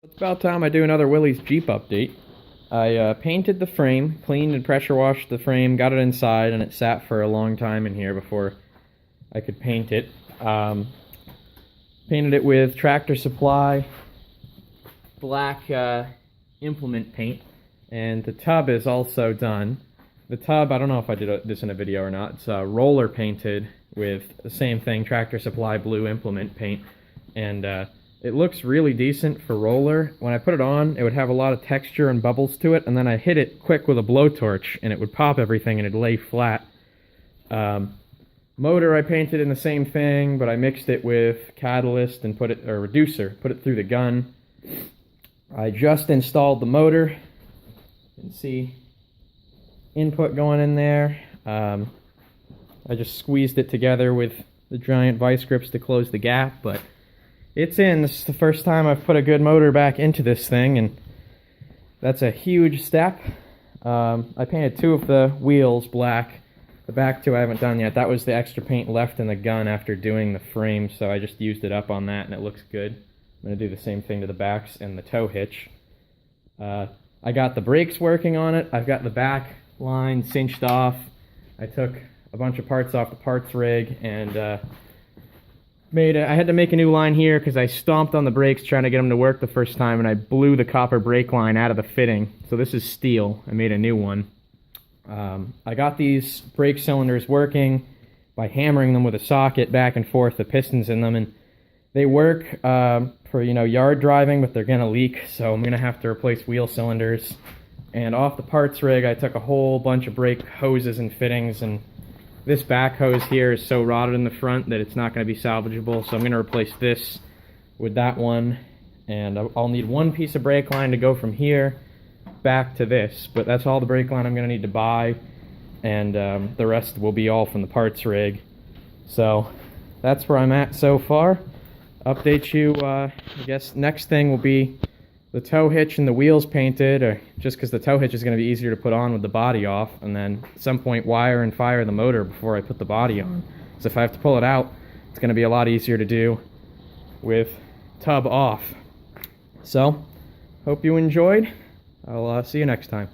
It's about time I do another Willys Jeep update. I painted the frame, cleaned and pressure washed the frame, got it inside, and it sat for a long time in here before I could paint it. Painted it with Tractor Supply black implement paint, and the tub is also done. The tub, I don't know if I did this in a video or not, it's roller painted with the same thing, Tractor Supply blue implement paint, and it looks really decent for roller. When I put it on, it would have a lot of texture and bubbles to it, and then I hit it quick with a blowtorch, and it would pop everything, and it'd lay flat. Motor I painted in the same thing, but I mixed it with catalyst and reducer, put it through the gun. I just installed the motor. You can see input going in there. I just squeezed it together with the giant vice grips to close the gap, but it's in. This is the first time I've put a good motor back into this thing, and that's a huge step. I painted two of the wheels black. The back two I haven't done yet. That was the extra paint left in the gun after doing the frame, so I just used it up on that, and it looks good. I'm going to do the same thing to the backs and the tow hitch. I got the brakes working on it. I've got the back line cinched off. I took a bunch of parts off the parts rig, and I had to make a new line here because I stomped on the brakes trying to get them to work the first time, and I blew the copper brake line out of the fitting. So this is steel. I made a new one. I got these brake cylinders working by hammering them with a socket back and forth, the pistons in them, and they work for, yard driving, but they're going to leak, so I'm going to have to replace wheel cylinders. And off the parts rig, I took a whole bunch of brake hoses and fittings, and this back hose here is so rotted in the front that it's not going to be salvageable, so I'm going to replace this with that one, and I'll need one piece of brake line to go from here back to this, but that's all the brake line I'm going to need to buy, and the rest will be all from the parts rig. So that's where I'm at so far. Update you, I guess next thing will be the tow hitch and the wheels painted, or just because the tow hitch is going to be easier to put on with the body off, and then at some point wire and fire the motor before I put the body on. So if I have to pull it out, it's going to be a lot easier to do with tub off. So, hope you enjoyed. I'll see you next time.